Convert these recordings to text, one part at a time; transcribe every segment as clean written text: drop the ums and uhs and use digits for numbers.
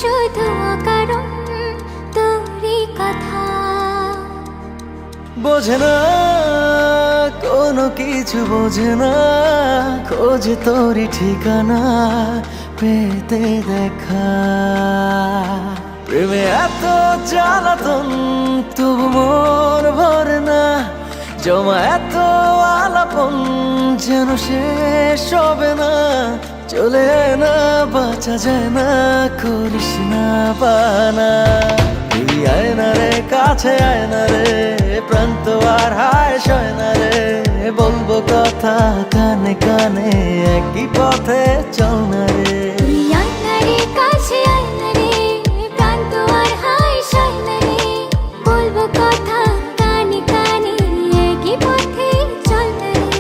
শুধু অকারণ তোরই কথা। বোঝে না কোনো কিছু, বোঝে না খোঁজে তোরই ঠিকানা পেতে দেখা। প্রেমে এত জ্বালাতন তবু মন ভরে না, জমা এত আলাপন যেন শেষ হবে না। চলে না বাঁচা যায় না, করিস না বানা। তুই আয় না রে কাছে, আয় না রে প্রাণ তো আর হায় সয় না রে। বলবো কথা কানে কানে, একই পথে চল না রে। তুই আয় না রে কাছে, আয় না রে প্রাণ তো আর হায় সয় না রে। বলবো কথা কানে কানে, একই পথে চল না রে।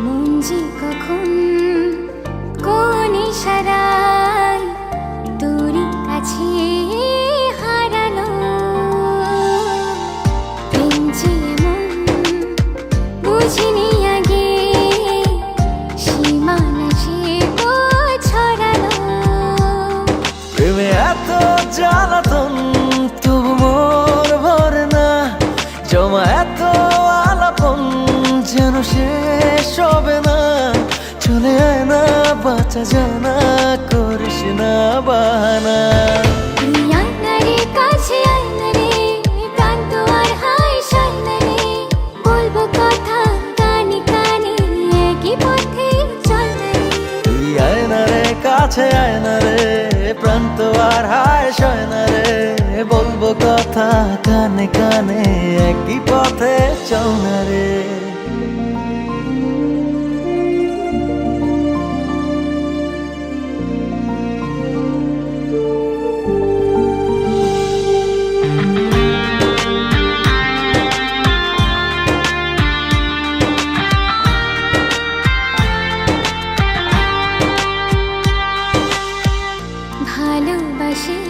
মন যে কখন কোন ইশারায় তোরই কাছে হারালো। প্রেম যে এমন বুঝিনি আগে, সীমানা সে ছড়ালো। প্রেমে এত জ্বালাতন তবু মন ভরে না, জমা এত আলাপন যেন শেষ হবে না। চলে আয় না বাঁচা যায় না, করিস না বাহানা। তুই আয় না রে কাছে, আয় না রে প্রাণ তো আর হায় সয় না রে। বলবো কথা কানে কানে, একই পথে চল না রে। তুই আয় না রে কাছে, আয় না রে প্রাণ তো আর হায় সয় না রে। বলবো কথা কানে কানে, একই পথে চল না রে। ভালোবাসি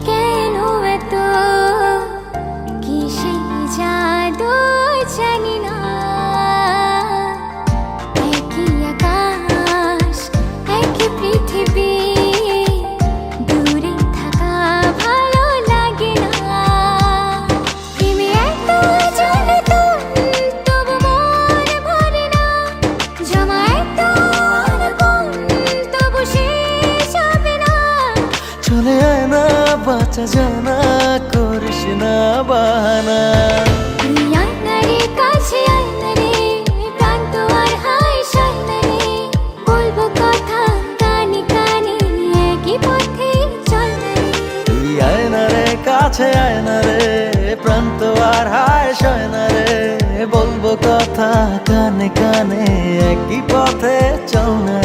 কেন এত, কিসে জাদু জানি না। একই আকাশ একই পৃথিবী, দূরে থাকা ভালো লাগে না। প্রেমে এত জ্বালাতন তবু মন ভরে না, জমা এত আলাপন তবু শেষ হবে না। চলে আয় না বাঁচা যায় না, করিস না বাহানা। তুই আয় না রে কাছে, আয় না রে প্রাণ তো আর হায় সয় না রে। বলবো কথা কানে কানে, একই পথে চল না রে। তুই আয় না রে কাছে, আয় না রে প্রাণ তো আর হায় সয় না রে। বলবো কথা কানে কানে, একই পথে চল না